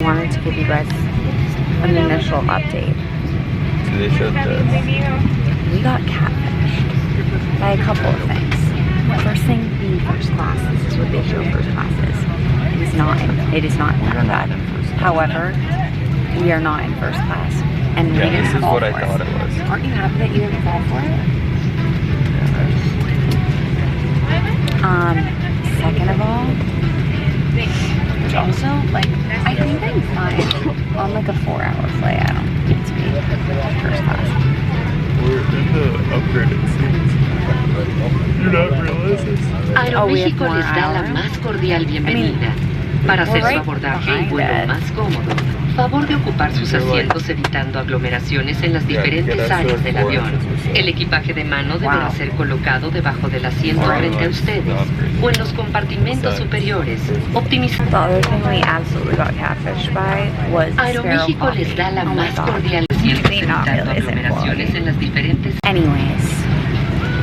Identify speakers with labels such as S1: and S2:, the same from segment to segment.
S1: wanted to give you guys an initial update.
S2: So they showed this.
S1: We got catfished by a couple of things. First thing being first class. This is what they show first class is. It is not that bad. However, we are not in first class. And we didn't
S2: this is
S1: fall
S2: what I
S1: for
S2: thought it was.
S1: Aren't you happy that you didn't fall for it? Second of all, which also, like, I think I'm fine on like a 4-hour flight. I don't need to be first class.
S2: We're in the upgraded seats. You're not realizing?
S3: Aeroméxico les da la más cordial bienvenida. Para hacer su abordaje y vuelo más cómodo, favor de ocupar sus asientos evitando aglomeraciones en las diferentes áreas del avión. El equipaje de mano deberá ser colocado debajo del asiento frente a ustedes o en los compartimentos superiores.
S1: The other thing we absolutely got catfished by was
S3: Aeroméxico les da la más cordial asientos evitando aglomeraciones en las diferentes.
S1: Anyways,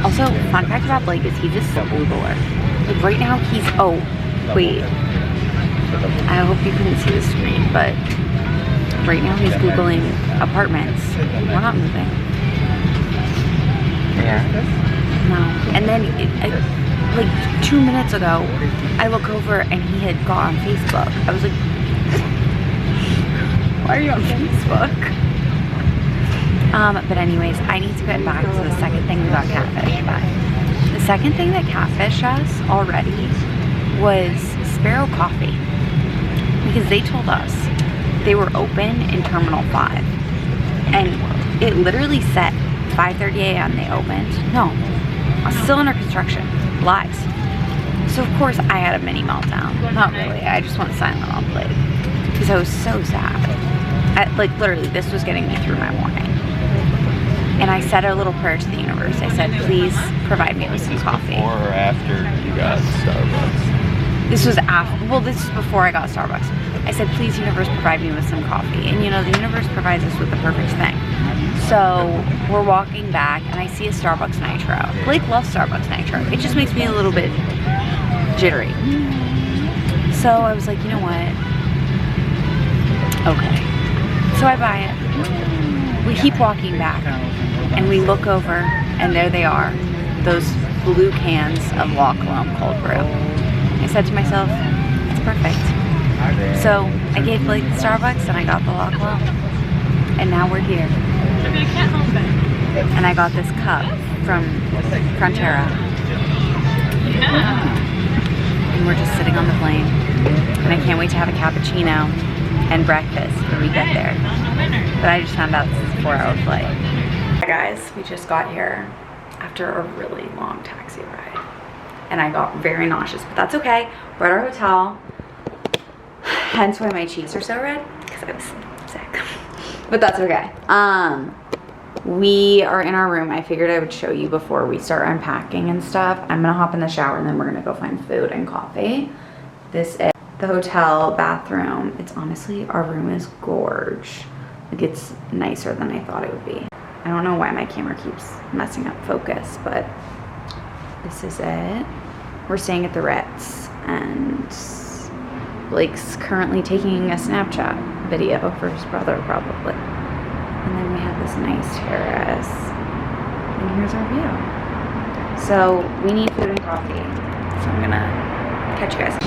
S1: also fun fact about Blake is he's a Googler. Like right now he's wait. I hope you couldn't see the screen, but right now he's Googling apartments. We're not moving.
S2: Yeah.
S1: No. And then, like 2 minutes ago, I look over and he had got on Facebook. I was like, why are you on Facebook? But anyways, I need to get back to the second thing we got catfished by. The second thing that catfished us already was Sparrow Coffee. Because they told us they were open in Terminal 5. And it literally said 5:30 a.m. they opened. No, still under construction. Lies. So of course I had a mini meltdown. Not really. I just went silent on Blake. Because I was so sad. Like literally this was getting me through my morning. And I said a little prayer to the universe. I said, please provide me with some coffee.
S2: Before or after you got Starbucks?
S1: This was after, well, this is before I got Starbucks. I said, please, universe, provide me with some coffee. And you know, the universe provides us with the perfect thing. So we're walking back and I see a Starbucks Nitro. Blake loves Starbucks Nitro. It just makes me a little bit jittery. So I was like, you know what? Okay. So I buy it. We keep walking back and we look over and there they are. Those blue cans of Loch Lomond cold brew. I said to myself, it's perfect. So I gave Blake the Starbucks and I got the Loch Lomond. And now we're here. And I got this cup from Frontera. And we're just sitting on the plane. And I can't wait to have a cappuccino and breakfast when we get there. But I just found out this is a 4-hour flight. Hi guys, we just got here after a really long taxi ride. And I got very nauseous, but that's okay. We're at our hotel. Hence why my cheeks are so red, because I was sick. But that's okay. We are in our room. I figured I would show you before we start unpacking and stuff. I'm gonna hop in the shower and then we're gonna go find food and coffee. This is the hotel bathroom. It's honestly, our room is gorge. Like it's nicer than I thought it would be. I don't know why my camera keeps messing up focus, but this is it. We're staying at the Ritz and Blake's currently taking a Snapchat video for his brother probably. And then we have this nice terrace. And here's our view. So we need food and coffee. So I'm gonna catch you guys.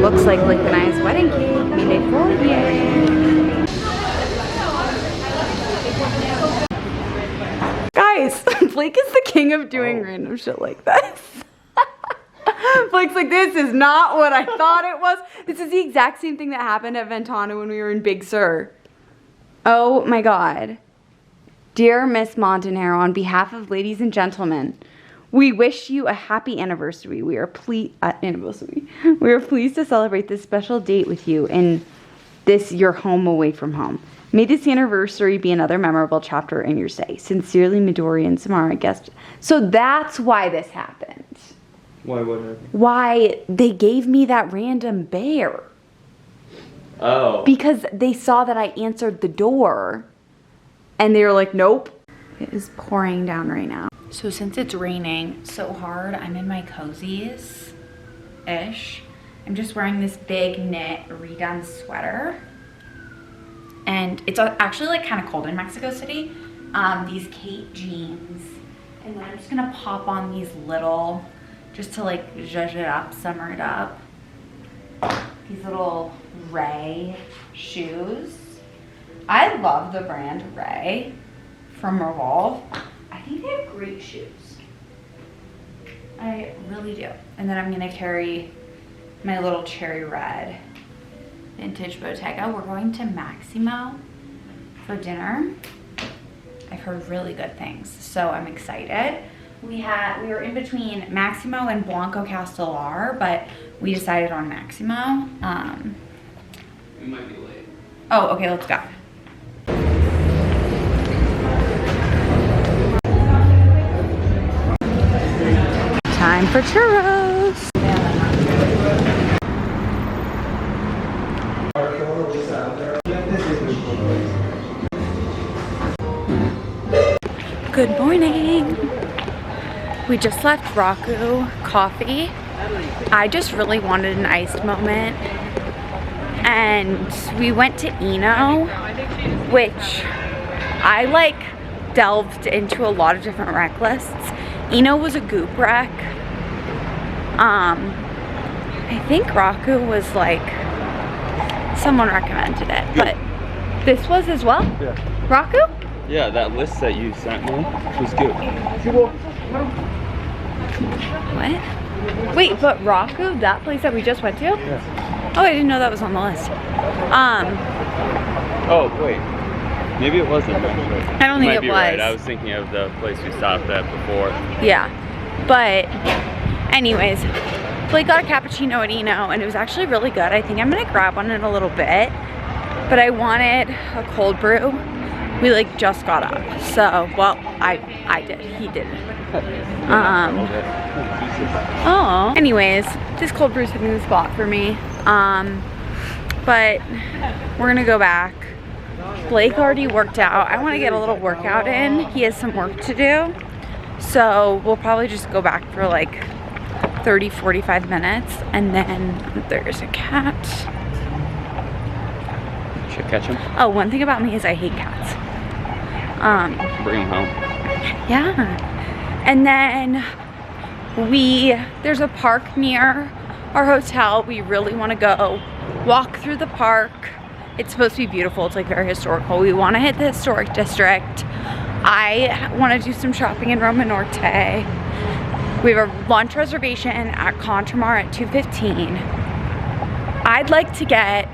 S1: Looks like liquidized wedding cake. Maybe for you. Guys, Blake is the king of doing random shit like this. Blake's like, this is not what I thought it was. This is the exact same thing that happened at Ventana when we were in Big Sur. Oh my God. Dear Miss Montanaro, on behalf of ladies and gentlemen, we wish you a happy anniversary. We are pleased to celebrate this special date with you in this your home away from home. May this anniversary be another memorable chapter in your stay. Sincerely, Midori and Samara, guest. So that's why this happened.
S2: Why what happened?
S1: Why they gave me that random bear.
S2: Oh.
S1: Because they saw that I answered the door And they were like, nope. It is pouring down right now. So since it's raining so hard, I'm in my cozies-ish. I'm just wearing this big knit redone sweater. And it's actually like kind of cold in Mexico City. These Kate jeans. And then I'm just gonna pop on these little, just to like zhuzh it up, summer it up. These little Ray shoes. I love the brand Ray from Revolve. I think they have great shoes. I really do. And then I'm gonna carry my little cherry red vintage Bottega. We're going to Maximo for dinner. I've heard really good things, so I'm excited. We were in between Maximo and Blanco Castellar, but we decided on Maximo.
S4: We might be late.
S1: Oh, okay, let's go. Time for churros. Good morning. We just left Raku Coffee. I just really wanted an iced moment. And we went to Eno, which I like delved into a lot of different rec lists. Eno was a goop rec. I think Raku was like, someone recommended it, but this was as well?
S4: Yeah.
S1: Raku?
S4: Yeah, that list that you sent me was good.
S1: What? Wait, but Raku, that place that we just went to?
S4: Yeah.
S1: Oh, I didn't know that was on the list.
S4: Oh, wait. Maybe it wasn't.
S1: I don't think it was.
S4: Right. I was thinking of the place we stopped at before.
S1: Yeah, but anyways, Blake got a cappuccino at Eno and it was actually really good. I think I'm gonna grab one in a little bit, but I wanted a cold brew. We like just got up, so, well, I did, he didn't. Oh, anyways, this cold brew's hitting the spot for me. But we're gonna go back. Blake already worked out. I wanna get a little workout in. He has some work to do. So we'll probably just go back for like 30, 45 minutes. And then there's a cat.
S4: Should catch him?
S1: Oh, one thing about me is I hate cats.
S4: Bring him home.
S1: Yeah. And then there's a park near our hotel. We really want to go walk through the park. It's supposed to be beautiful. It's like very historical. We want to hit the historic district. I want to do some shopping in Roma Norte. We have a lunch reservation at Contramar at 2:15. I'd like to get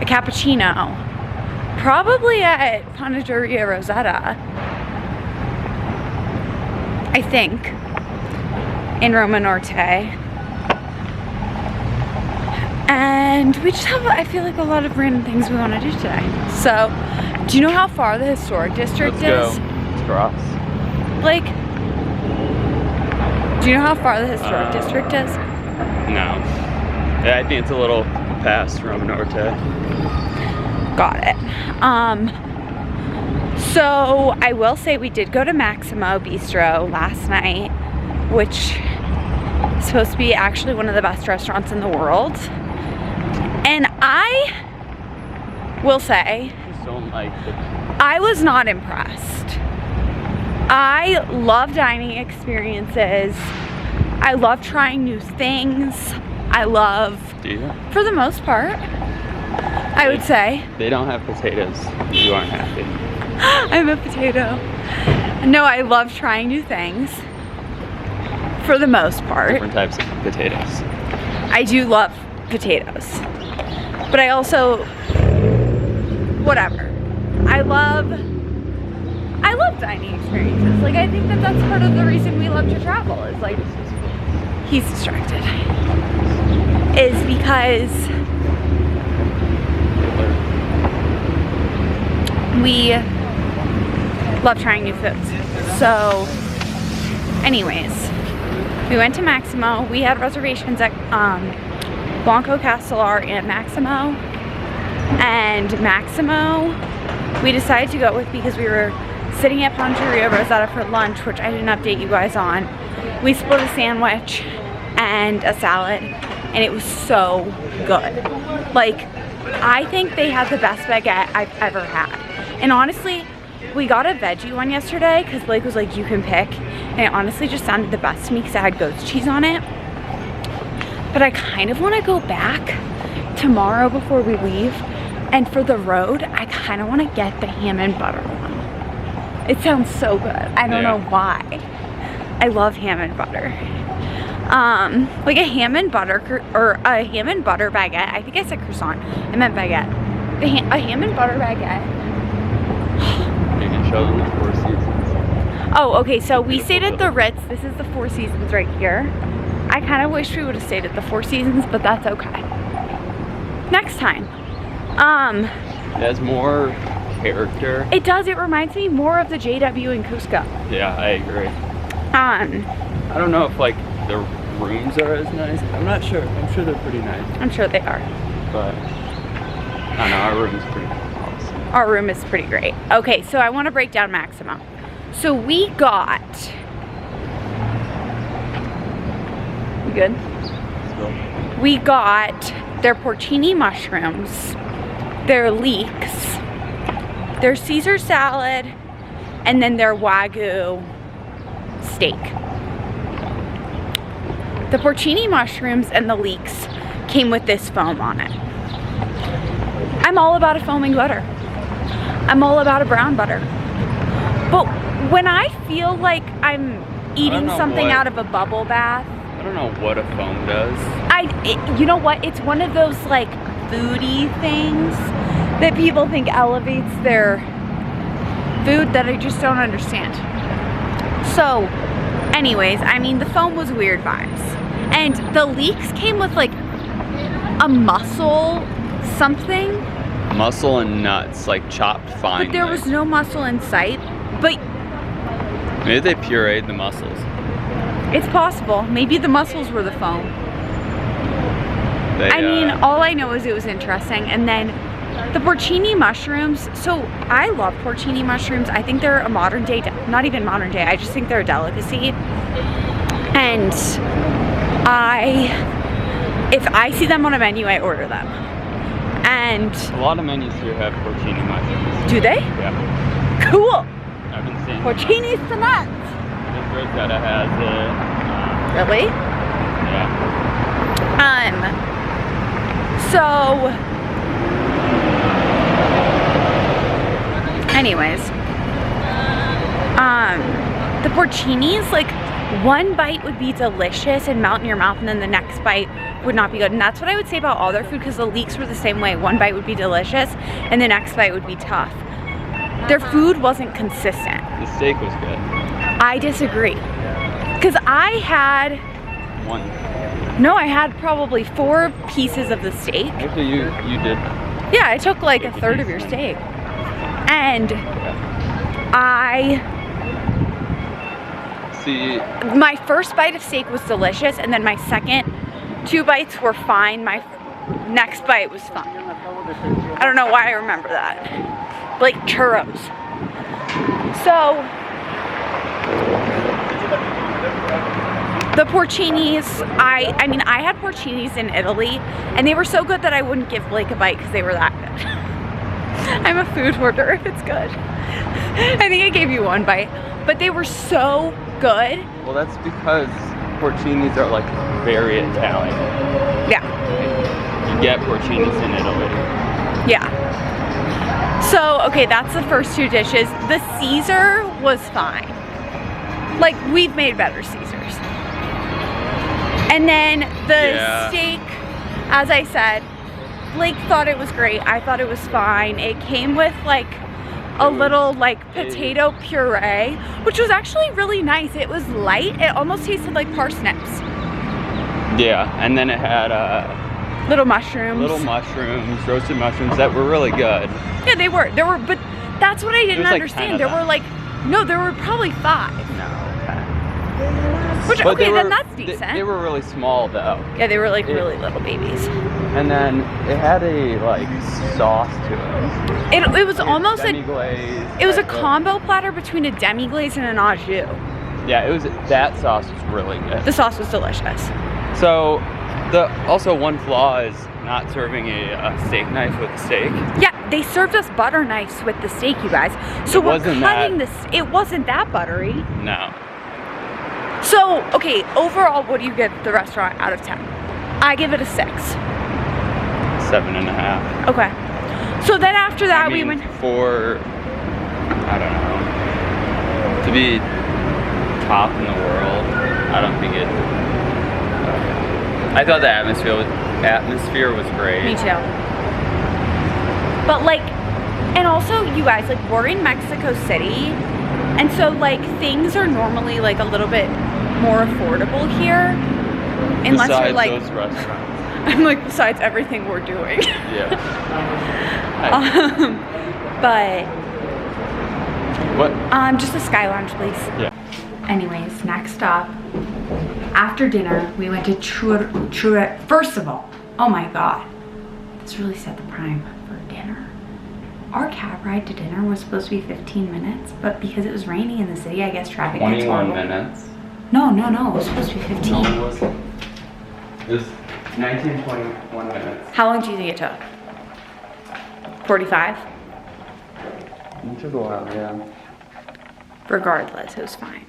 S1: a cappuccino, probably at Panaderia Rosetta, I think, in Roma Norte. And we just have, I feel like, a lot of random things we want to do today. So, do you know how far the historic district is?
S4: Let's go. Let's cross.
S1: Like, do you know how far the historic district is?
S4: No. Yeah, I think it's a little past Roma Norte.
S1: Got it. So I will say we did go to Maximo Bistro last night, which is supposed to be actually one of the best restaurants in the world. And I will say, I was not impressed. I love dining experiences. I love trying new things. I love, for the most part, I would say.
S4: They don't have potatoes. You aren't happy.
S1: I'm a potato. No, I love trying new things. For the most part.
S4: Different types of potatoes.
S1: I do love potatoes. But I also, whatever. I love dining experiences. Like, I think that that's part of the reason we love to travel, is like, he's distracted. Is because we love trying new foods. So, anyways, we went to Maximo. We had reservations at Blanco Castellar and Maximo. And Maximo we decided to go with because we were sitting at Pancheria Rosetta for lunch, which I didn't update you guys on. We split a sandwich and a salad, and it was so good. Like, I think they had the best baguette I've ever had. And honestly, we got a veggie one yesterday because Blake was like, you can pick. And it honestly just sounded the best to me because it had goat's cheese on it. But I kind of want to go back tomorrow before we leave. And for the road, I kind of want to get the ham and butter one. It sounds so good. I don't know why. I love ham and butter. Like a ham and butter or a ham and butter baguette. I think I said croissant. I meant baguette. A ham and butter baguette.
S4: You can show them the Four Seasons.
S1: Oh, okay. So we stayed at the Ritz. This is the Four Seasons right here. I kind of wish we would have stayed at the Four Seasons, but that's okay. Next time. It
S4: has more character.
S1: It does. It reminds me more of the JW in Cusco.
S4: Yeah, I agree. I don't know if like the rooms are as nice. I'm not sure. I'm sure they're pretty nice.
S1: I'm sure they are.
S4: But I don't know, our room is pretty awesome.
S1: Our room is pretty great. Okay, so I want to break down Maximo. So we got... You good? We got their porcini mushrooms, their leeks, their Caesar salad, and then their Wagyu steak. The porcini mushrooms and the leeks came with this foam on it. I'm all about a foaming butter. I'm all about a brown butter. But when I feel like I'm eating something out of a bubble bath,
S4: I don't know what a foam does.
S1: you know what? It's one of those like foodie things that people think elevates their food that I just don't understand. So, anyways, I mean, the foam was weird vibes. And the leeks came with like a mussel something.
S4: Mussel and nuts, like chopped fine.
S1: But there was no mussel in sight. But
S4: maybe they pureed the mussels.
S1: It's possible. Maybe the mussels were the foam. I mean, all I know is it was interesting. And then the porcini mushrooms. So I love porcini mushrooms. I think they're a modern day, not even modern day. I just think they're a delicacy. And if I see them on a menu, I order them. And
S4: a lot of menus here have porcini mushrooms.
S1: Do they?
S4: Yeah.
S1: Cool.
S4: I've been seeing
S1: porcini's the nuts.
S4: This Rosetta has it.
S1: Really?
S4: Yeah.
S1: So anyways, the porcinis, like one bite would be delicious and melt in your mouth, and then the next bite would not be good. And that's what I would say about all their food, because the leeks were the same way. One bite would be delicious and the next bite would be tough. Their food wasn't consistent.
S4: The steak was good.
S1: I disagree, because I had
S4: one.
S1: No, I had probably 4 pieces of the steak.
S4: Actually, you did.
S1: Yeah, I took like a third of your steak. And my first bite of steak was delicious, and then my second 2 bites were fine. My next bite was fine. I don't know why I remember that. Like churros. So the porcinis, I mean, I had porcinis in Italy, and they were so good that I wouldn't give Blake a bite because they were that good. I'm a food hoarder if it's good. I think I gave you 1 bite, but they were so good.
S4: Well, that's because porcinis are like very Italian.
S1: Yeah.
S4: You get porcinis in Italy.
S1: Yeah. So, okay, that's the first 2 dishes. The Caesar was fine. Like, we've made better Caesars. And then the steak, as I said, Blake thought it was great. I thought it was fine. It came with like a little like potato puree, which was actually really nice. It was light. It almost tasted like parsnips.
S4: Yeah, and then it had
S1: little mushrooms.
S4: Roasted mushrooms that were really good.
S1: Yeah, they were. But that's what I didn't understand.
S4: Like 10 of them.
S1: There were probably 5.
S4: No.
S1: Which,
S4: But
S1: okay, then that's decent.
S4: They were really small though.
S1: Yeah, they were like really little babies.
S4: And then it had a like sauce to it.
S1: It was almost a
S4: demi-glaze.
S1: it was a combo platter between a demi-glaze and an au jus.
S4: Yeah, it was. That sauce was really good.
S1: The sauce was delicious.
S4: So, also one flaw is not serving a steak knife with a steak.
S1: Yeah, they served us butter knives with the steak, you guys. So we're cutting this. It wasn't that buttery.
S4: No.
S1: So, okay, overall, what do you give the restaurant out of 10? I give it a 6.
S4: 7.5.
S1: Okay. So then after that,
S4: I mean,
S1: we went.
S4: for, I don't know, to be top in the world, I don't think it. I thought the atmosphere was great.
S1: Me too. But like, and also you guys, like we're in Mexico City, and so like things are normally like a little bit more affordable here. Unless
S4: Besides
S1: you're like,
S4: those restaurants.
S1: I'm like, besides everything we're doing.
S4: Yeah.
S1: But
S4: What?
S1: just a Sky Lounge, please.
S4: Yeah.
S1: Anyways, next up, after dinner, we went to Churro. First of all, oh my God, this really set the prime for dinner. Our cab ride to dinner was supposed to be 15 minutes, but because it was raining in the city, I guess traffic gets
S4: 21
S1: horrible.
S4: minutes.
S1: No, it was supposed to be 15.
S4: No, it wasn't. It was 19.1 minutes.
S1: How long do you think it took? 45?
S4: It took a while, yeah.
S1: Regardless, it was fine.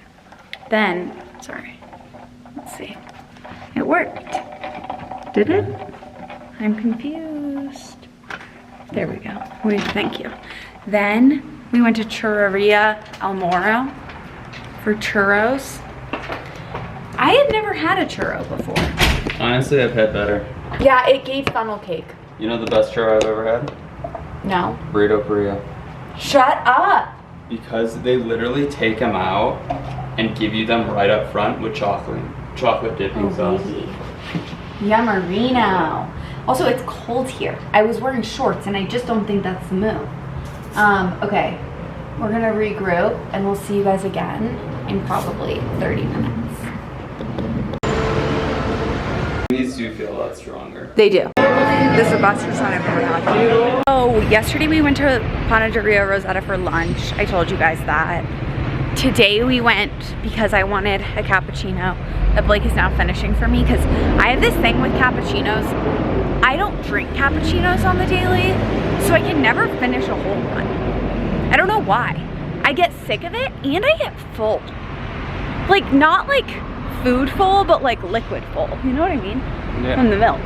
S1: Then, sorry, let's see. It worked. Did it? I'm confused. There we go. Thank you. Then we went to Churreria El Moro for churros. I had never had a churro before.
S4: Honestly, I've had better.
S1: Yeah, it gave funnel cake.
S4: You know the best churro I've ever had?
S1: No.
S4: Burrito Burrito.
S1: Shut up.
S4: Because they literally take them out and give you them right up front with chocolate dipping sauce.
S1: Baby. Yummerino. Also, it's cold here. I was wearing shorts and I just don't think that's the move. Okay, we're gonna regroup and we'll see you guys again in probably 30 minutes.
S4: These do feel a lot stronger.
S1: They do. This is the best croissant I've ever had. Oh, yesterday we went to Panaderia Rosetta for lunch. I told you guys that. Today we went because I wanted a cappuccino that Blake is now finishing for me, because I have this thing with cappuccinos. I don't drink cappuccinos on the daily, so I can never finish a whole one. I don't know why. I get sick of it and I get full. Like, not like food full, but like liquid full. You know what I mean?
S4: Yeah.
S1: From the milk.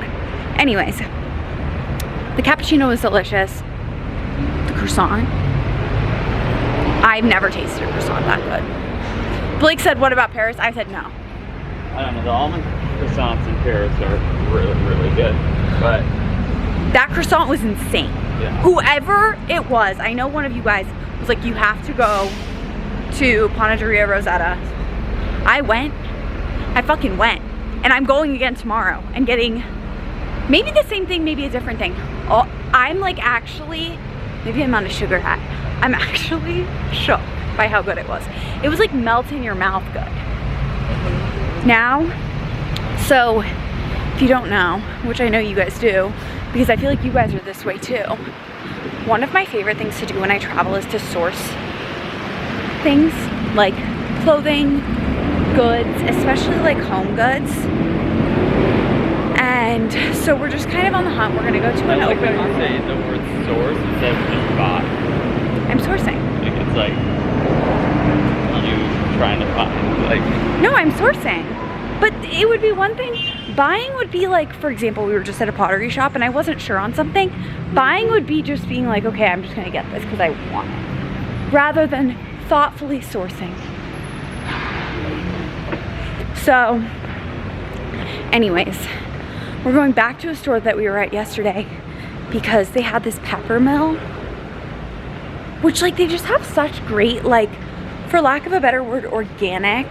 S1: Anyways, the cappuccino was delicious. The croissant, I've never tasted a croissant that good. Blake said, what about Paris? I said no.
S4: I don't know, the almond croissants in Paris are really, really good. But
S1: that croissant was insane.
S4: Yeah.
S1: Whoever it was, I know one of you guys was like, you have to go to Panaderia Rosetta. I went. I fucking went. And I'm going again tomorrow and getting maybe the same thing, maybe a different thing. Oh, I'm like actually, maybe I'm on a sugar high. I'm actually shocked by how good it was. It was like melt in your mouth good. Now, so if you don't know, which I know you guys do, because I feel like you guys are this way too, one of my favorite things to do when I travel is to source things like clothing, goods, especially like home goods. And so we're just kind of on the hunt. We're gonna go to an open market.
S4: Say the word source instead of just buy.
S1: I'm sourcing.
S4: Like it's like you trying to find, like.
S1: No, I'm sourcing. But it would be one thing. Buying would be like, for example, we were just at a pottery shop and I wasn't sure on something. Buying would be just being like, okay, I'm just gonna get this because I want it. Rather than thoughtfully sourcing. So, anyways, we're going back to a store that we were at yesterday because they had this pepper mill, which like they just have such great, like, for lack of a better word, organic,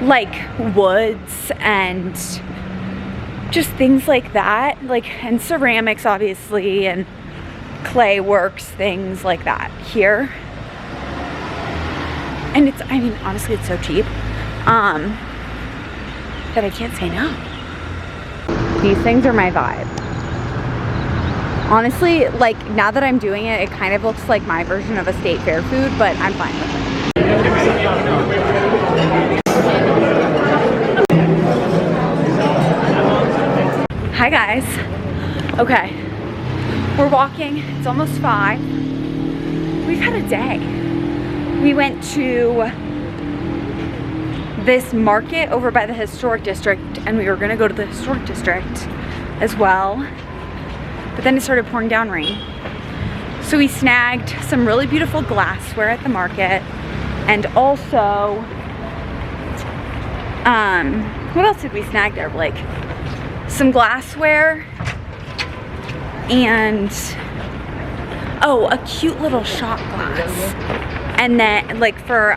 S1: like woods and just things like that, like, and ceramics obviously, and clay works, things like that here. And it's, I mean, honestly, it's so cheap. that I can't say no. These things are my vibe. Honestly, like now that I'm doing it, it kind of looks like my version of a state fair food, but I'm fine with it. Hi guys. Okay, we're walking. It's almost 5. We've had a day. We went to this market over by the historic district, and we were gonna go to the historic district as well, but then it started pouring down rain. So we snagged some really beautiful glassware at the market, and also, what else did we snag there, Blake? Some glassware and, oh, a cute little shot glass. And then, like, for,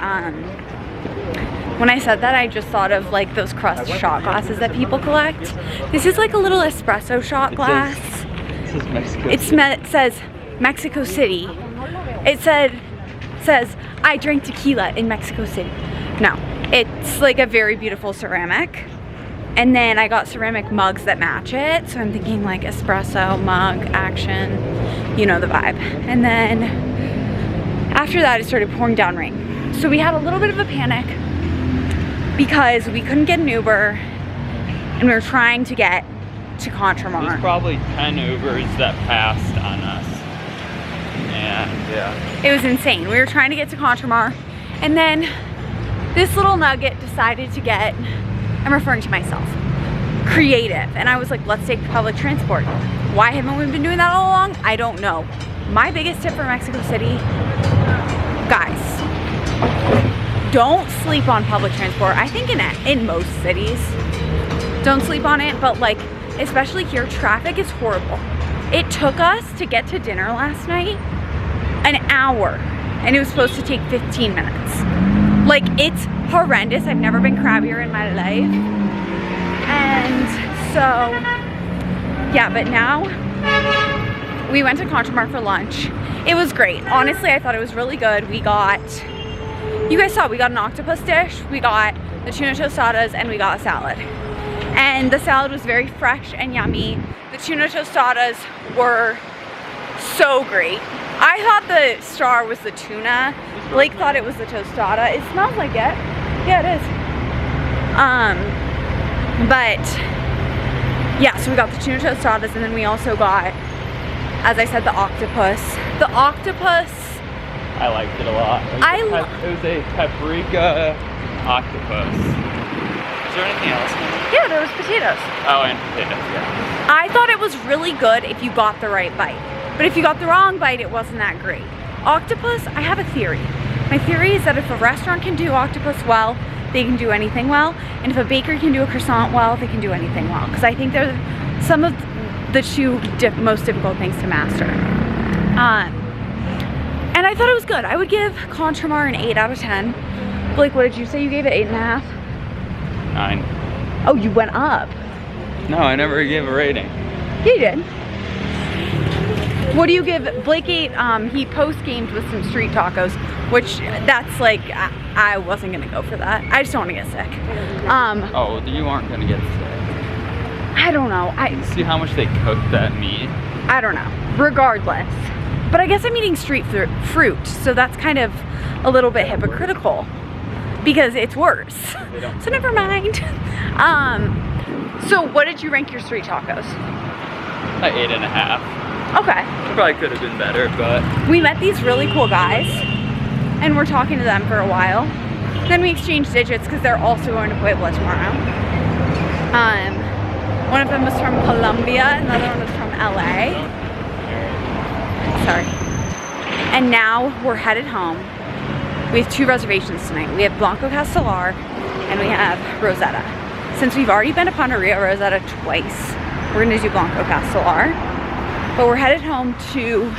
S1: when I said that, I just thought of, like, those crust shot glasses that people collect. This is, like, a little espresso shot glass. It says Mexico City. It says, I drank tequila in Mexico City. No, it's, like, a very beautiful ceramic. And then I got ceramic mugs that match it. So I'm thinking, like, espresso, mug, action, you know the vibe. And then after that, it started pouring down rain. So we had a little bit of a panic because we couldn't get an Uber, and we were trying to get to Contramar.
S4: There's probably 10 Ubers that passed on us. And yeah.
S1: It was insane. We were trying to get to Contramar, and then this little nugget decided to get, I'm referring to myself, creative. And I was like, let's take public transport. Why haven't we been doing that all along? I don't know. My biggest tip for Mexico City, guys, don't sleep on public transport. I think in most cities, don't sleep on it, but like, especially here, traffic is horrible. It took us to get to dinner last night an hour, and it was supposed to take 15 minutes. Like, it's horrendous. I've never been crabbier in my life. And so, yeah, but now we went to Contramar for lunch. It was great. Honestly, I thought it was really good. We got, you guys saw, we got an octopus dish, we got the tuna tostadas, and we got a salad. And the salad was very fresh and yummy. The tuna tostadas were so great. I thought the star was the tuna. Blake thought it was the tostada. It smells like it. Yeah, it is. But yeah, so we got the tuna tostadas, and then we also got, as I said, the octopus. The octopus,
S4: I liked it a lot. It was a paprika octopus. Is there anything else in it?
S1: yeah, there was potatoes.
S4: Oh, and potatoes, yeah.
S1: I thought it was really good if you got the right bite. But if you got the wrong bite, it wasn't that great. Octopus, I have a theory. My theory is that if a restaurant can do octopus well, they can do anything well. And if a baker can do a croissant well, they can do anything well. Because I think they're some of the two most difficult things to master. And I thought it was good. I would give Contramar an 8 out of 10. Blake, what did you say? You gave it 8.5?
S4: 9.
S1: Oh, you went up.
S4: No, I never gave a rating.
S1: Yeah, you did. What do you give? Blake ate, he post-gamed with some street tacos, which that's like, I wasn't gonna go for that. I just don't wanna get sick.
S4: Oh, you aren't gonna get sick.
S1: I don't know.
S4: See how much they cooked that meat?
S1: I don't know. Regardless. But I guess I'm eating street fruit, so that's kind of a little bit hypocritical because it's worse. So never mind. So what did you rank your street tacos?
S4: 8.5.
S1: Okay.
S4: It probably could have been better, but
S1: we met these really cool guys, and we're talking to them for a while. Then we exchanged digits because they're also going to Puebla tomorrow. One of them was from Colombia, and the other one was from LA. Sorry. And now we're headed home. We have 2 reservations tonight. We have Blanco Castellar, and we have Rosetta. Since we've already been to Ponderia Rosetta twice, we're gonna do Blanco Castellar. But we're headed home to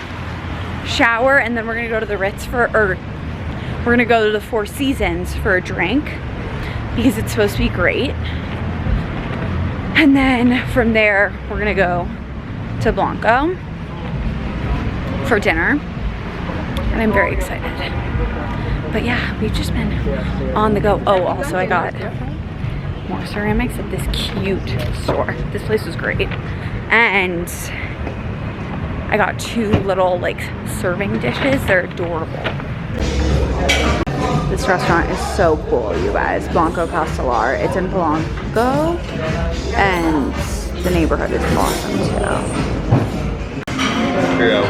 S1: shower, and then we're gonna go to the Ritz we're gonna go to the Four Seasons for a drink because it's supposed to be great. And then from there, we're gonna go to Blanco for dinner, and I'm very excited. But yeah, we've just been on the go. Oh, also I got more ceramics at this cute store. This place was great. And I got 2 little like serving dishes. They're adorable. This restaurant is so cool, you guys. Blanco Castellar. It's in Blanco, and the neighborhood is awesome too.
S4: True.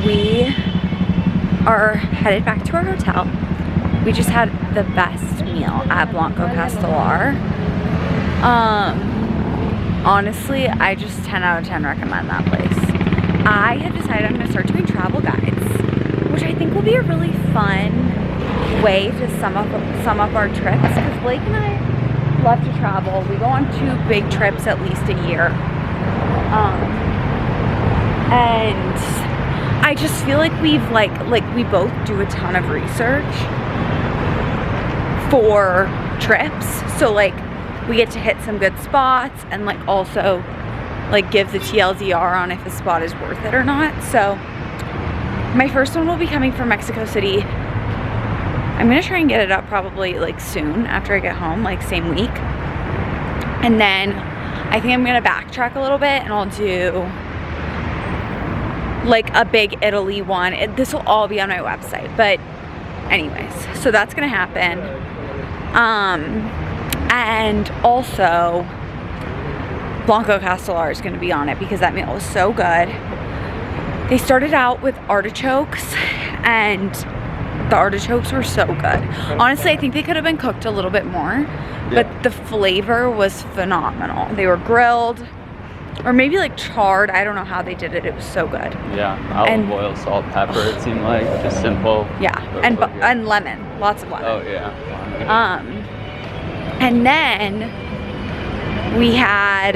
S1: We are headed back to our hotel. We just had the best meal at Blanco Castellar. Honestly, I just 10 out of 10 recommend that place. I have decided I'm gonna start doing travel guides, which I think will be a really fun way to sum up our trips, because Blake and I love to travel. We go on 2 big trips at least a year. And I just feel like we've like we both do a ton of research for trips. So like we get to hit some good spots and like also like give the TLDR on if a spot is worth it or not. So my first one will be coming from Mexico City. I'm gonna try and get it up probably like soon after I get home, like same week. And then I think I'm gonna backtrack a little bit and I'll do like a big Italy one. This will all be on my website, but anyways, so that's gonna happen. And also Blanco Castellar is gonna be on it because that meal was so good. They started out with artichokes and the artichokes were so good. Honestly, I think they could have been cooked a little bit more, but the flavor was phenomenal. They were grilled or maybe like charred. I don't know how they did it. It was so good.
S4: Yeah, olive oil, salt, pepper. It seemed like just simple.
S1: Yeah, and lemon, lots of lemon.
S4: Oh yeah.
S1: And then we had,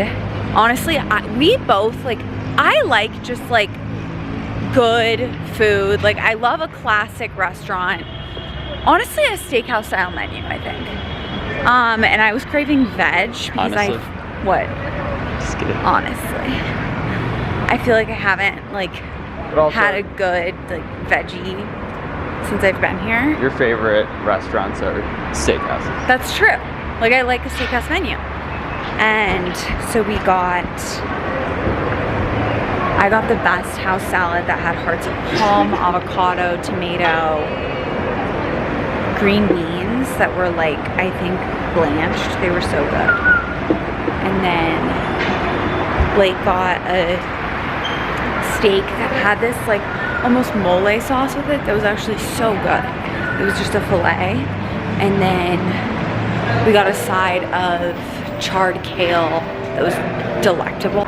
S1: honestly, we both like. I like just like good food. Like I love a classic restaurant. Honestly, a steakhouse style menu, I think. And I was craving veg because what? Honestly, I feel like I haven't like had a good like veggie since I've been here.
S4: Your favorite restaurants are steakhouses.
S1: That's true. Like I like a steakhouse menu. And so I got the best house salad that had hearts of palm, avocado, tomato, green beans that were like, I think blanched. They were so good. And then Blake got a steak that had this like almost mole sauce with it that was actually so good. It was just a filet. And then we got a side of charred kale that was delectable.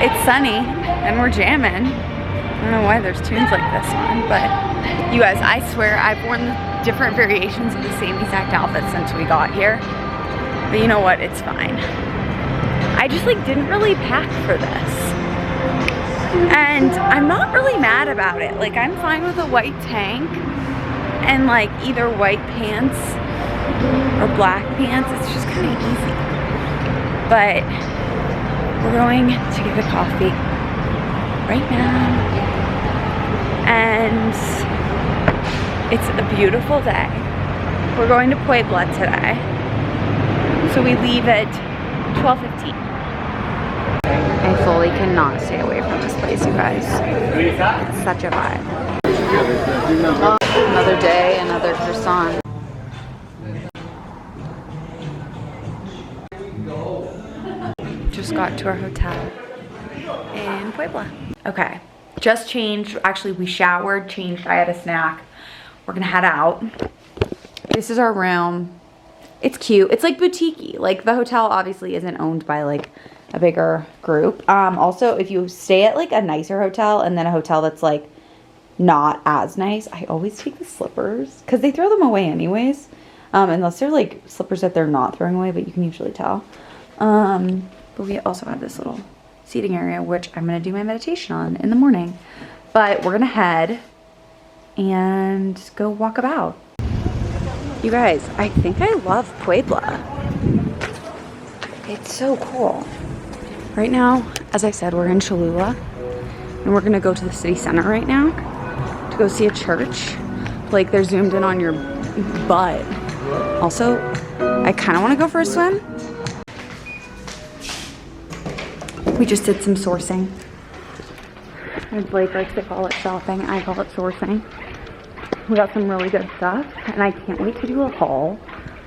S1: It's sunny and we're jamming. I don't know why there's tunes like this on, but you guys, I swear I've worn different variations of the same exact outfit since we got here. But you know what? It's fine. I just like didn't really pack for this. And I'm not really mad about it. Like I'm fine with a white tank and like either white pants or black pants. It's just kind of easy. But we're going to get a coffee right now. And it's a beautiful day. We're going to Puebla today. So we leave at 12:15. I fully cannot stay away from this place, you guys. It's such a vibe. Another day, another croissant. Just got to our hotel in Puebla. Okay, just changed. Actually, we showered, changed. I had a snack. We're gonna head out. This is our room. It's cute. It's like boutique-y. Like the hotel obviously isn't owned by like a bigger group. Also, if you stay at like a nicer hotel and then a hotel that's like not as nice, I always take the slippers because they throw them away anyways. Unless they're like slippers that they're not throwing away, but you can usually tell. But we also have this little seating area, which I'm gonna do my meditation on in the morning. But we're gonna head and go walk about. You guys, I think I love Puebla. It's so cool. Right now, as I said, we're in Cholula, and we're gonna go to the city center right now to go see a church. Like, they're zoomed in on your butt. Also, I kind of want to go for a swim. We just did some sourcing. And Blake likes to call it shopping. I call it sourcing. We got some really good stuff, and I can't wait to do a haul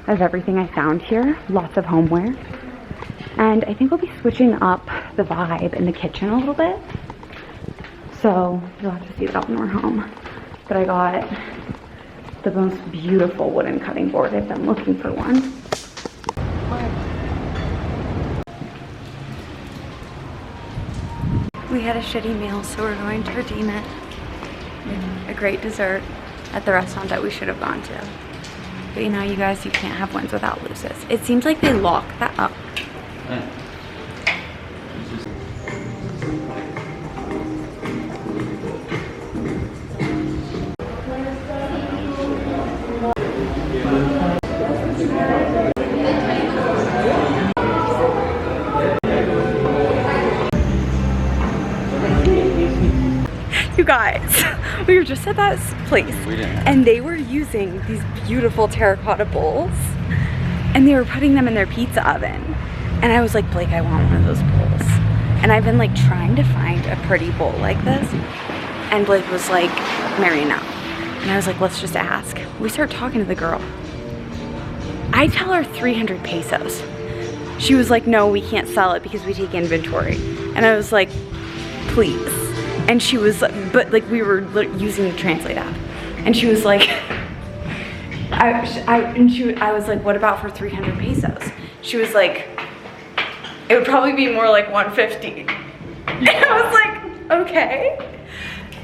S1: of everything I found here. Lots of homeware. And I think we'll be switching up the vibe in the kitchen a little bit. So you'll have to see that when we're home. But I got the most beautiful wooden cutting board. I've been looking for one. We had a shitty meal, so we're going to redeem it with a great dessert at the restaurant that we should have gone to. But you know, you guys, you can't have wins without loses. It seems like they lock that up. You guys, we were just at that place and they were using these beautiful terracotta bowls and they were putting them in their pizza oven. And I was like, Blake, I want one of those bowls. And I've been like trying to find a pretty bowl like this. And Blake was like, Mary, no. And I was like, let's just ask. We start talking to the girl. I tell her 300 pesos. She was like, no, we can't sell it because we take inventory. And I was like, please. And she was, but like we were using the Translate app. And she was like, I was like, what about for 300 pesos? She was like, it would probably be more like 150. And I was like, okay.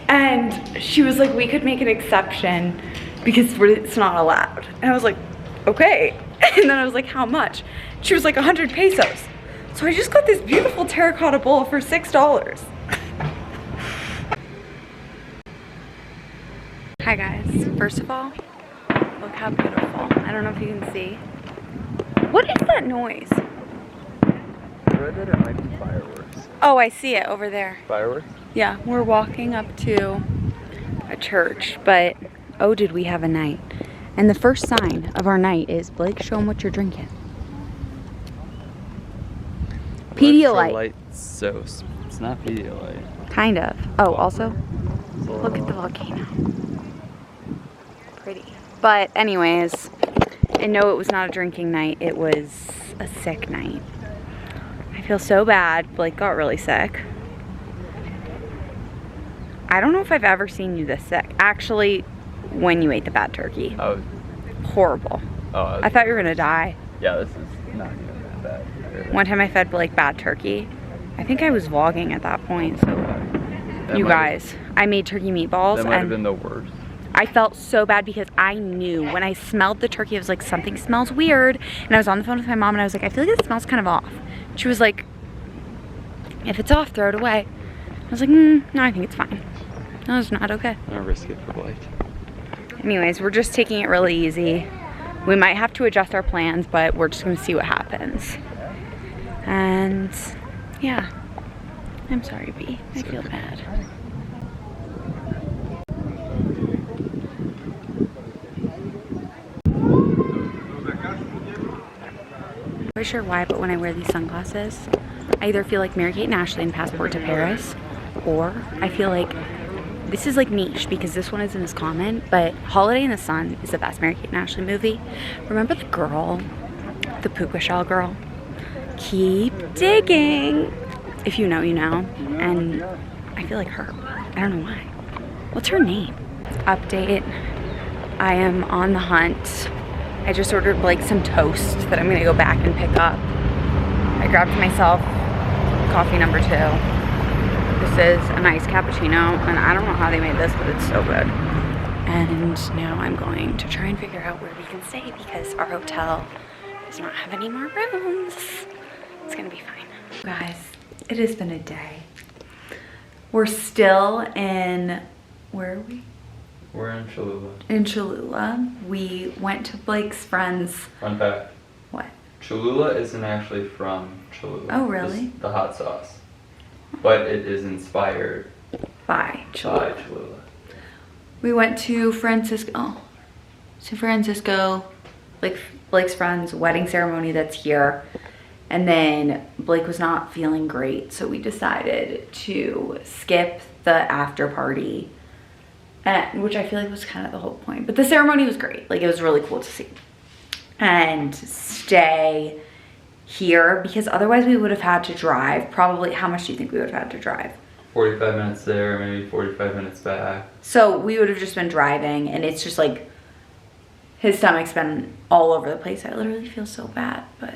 S1: And she was like, we could make an exception because it's not allowed. And I was like, okay. And then I was like, how much? She was like 100 pesos. So I just got this beautiful terracotta bowl for $6. Hi guys, first of all, look how beautiful. I don't know if you can see. What is that noise?
S4: I read that it might be fireworks.
S1: Oh, I see it over there.
S4: Fireworks?
S1: Yeah, we're walking up to a church, but oh, did we have a night. And the first sign of our night is, Blake, show them what you're drinking. Pedialyte.
S4: So it's not Pedialyte.
S1: Kind of. Oh, also, look at the volcano. Pretty. But anyways, and no, it was not a drinking night. It was a sick night. I feel so bad. Blake got really sick. I don't know if I've ever seen you this sick. Actually, when you ate the bad turkey.
S4: Oh.
S1: Horrible.
S4: Oh.
S1: I thought you were gonna die.
S4: Yeah, this is not even that bad.
S1: One time I fed Blake bad turkey. I think I was vlogging at that point, so you guys, I made turkey meatballs.
S4: That might have been the worst.
S1: I felt so bad because I knew when I smelled the turkey, I was like, something smells weird. And I was on the phone with my mom and I was like, I feel like it smells kind of off. She was like, if it's off, throw it away. I was like, no, I think it's fine. No, it's not okay.
S4: I'm gonna risk it for Blake.
S1: Anyways, we're just taking it really easy. We might have to adjust our plans, but we're just gonna see what happens. And yeah, I'm sorry, B. I feel bad. I'm not sure why, but when I wear these sunglasses, I either feel like Mary-Kate and Ashley in Passport to Paris, or I feel like this is like niche because this one isn't as common, but Holiday in the Sun is the best Mary-Kate and Ashley movie. Remember the girl, the puka shell girl? Keep digging. If you know, you know. And I feel like her. I don't know why. What's her name? Update. I am on the hunt. I just ordered Blake some toast that I'm gonna go back and pick up. I grabbed myself coffee number 2. This is an iced cappuccino, and I don't know how they made this, but it's so good. And now I'm going to try and figure out where we can stay because our hotel does not have any more rooms. It's gonna be fine. Guys, it has been a day. We're still in, where are we?
S4: We're in Cholula.
S1: In Cholula. We went to Blake's friend's.
S4: Fun fact.
S1: What?
S4: Cholula isn't actually from Cholula.
S1: Oh, really?
S4: Just the hot sauce. But it is inspired
S1: By Cholula.
S4: by Cholula.
S1: We went to San Francisco, Blake's friend's wedding ceremony that's here. And then Blake was not feeling great, so we decided to skip the after party, which I feel like was kind of the whole point. But the ceremony was great. Like, it was really cool to see. And stay here, because otherwise we would have had to drive. Probably, how much do you think we would have had to drive?
S4: 45 minutes there, maybe 45 minutes back.
S1: So we would have just been driving, and it's just like, his stomach's been all over the place. I literally feel so bad, but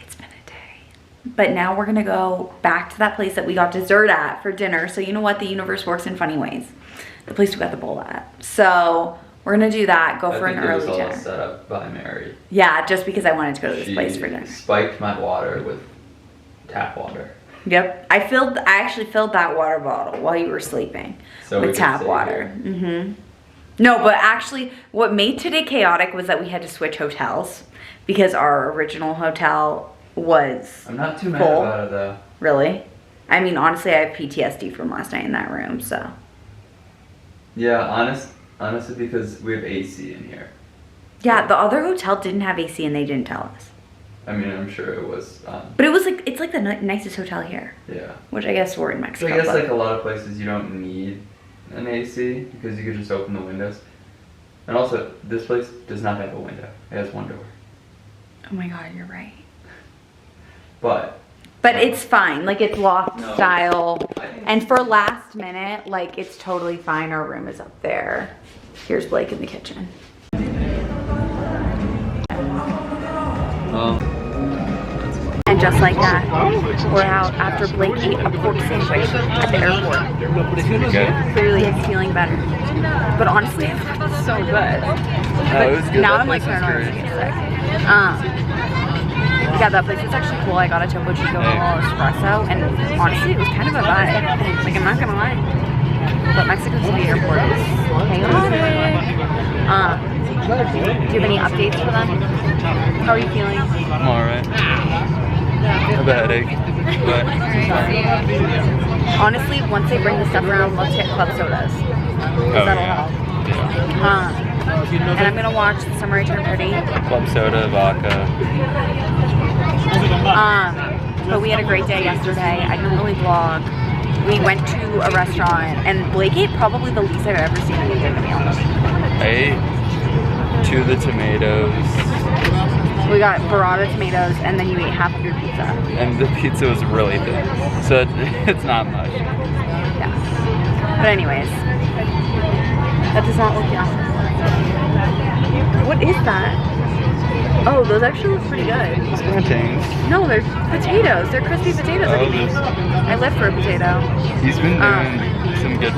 S1: it's been a day. But now we're gonna go back to that place that we got dessert at for dinner. So you know what? The universe works in funny ways. The place we got the bowl at. So we're gonna do that, go for an early dinner.
S4: I think it was all set up by Mary.
S1: Yeah, just because I wanted to go to this place for dinner.
S4: She spiked my water with tap water.
S1: Yep, I actually filled that water bottle while you were sleeping with tap water. No, but actually what made today chaotic was that we had to switch hotels because our original hotel was
S4: I'm not too mad
S1: full.
S4: about it though.
S1: Really? I mean, honestly, I have PTSD from last night in that room, so.
S4: Yeah, honestly, because we have AC in here.
S1: Yeah, the other hotel didn't have AC and they didn't tell us.
S4: I mean, I'm sure it was.
S1: But it was like, it's like the nicest hotel here.
S4: Yeah.
S1: Which I guess we're in Mexico.
S4: So I guess like a lot of places you don't need an AC because you could just open the windows. And also, this place does not have a window. It has one door.
S1: Oh my god, you're right.
S4: But
S1: it's fine. Like, it's loft
S4: No.
S1: style. And for last minute, like, it's totally fine. Our room is up there. Here's Blake in the kitchen. And just like that, we're out after Blake ate a pork sandwich at the airport. Clearly he's feeling better. But honestly, it's so good.
S4: it was good.
S1: Now
S4: That
S1: I'm like
S4: place was
S1: paranoid to
S4: great.
S1: get sick. Yeah, that place is actually cool. I got a Topo Chico little espresso, and honestly, it was kind of a vibe. Like, I'm not gonna lie. But Mexico City airport is chaotic. Do you have any updates for them? How are you feeling?
S4: I'm alright. I have a headache. But
S1: Honestly, once they bring the stuff around, let's get club sodas. That'll help.
S4: Yeah.
S1: And I'm gonna watch The Summer I Turned Pretty.
S4: Club soda, vodka.
S1: But we had a great day yesterday. I didn't really vlog. We went to a restaurant, and Blake ate probably the least I've ever seen him eat in a meal.
S4: I ate 2 of the tomatoes.
S1: We got burrata tomatoes, and then you ate half of your pizza.
S4: And the pizza was really thin. So it's not much.
S1: Yeah. But anyways, that does not look yummy. What is that? Oh, those actually look pretty good.
S4: It's plantains.
S1: No, they're potatoes. They're crispy potatoes that he made.
S4: this-
S1: I live for a potato.
S4: He's been doing some good.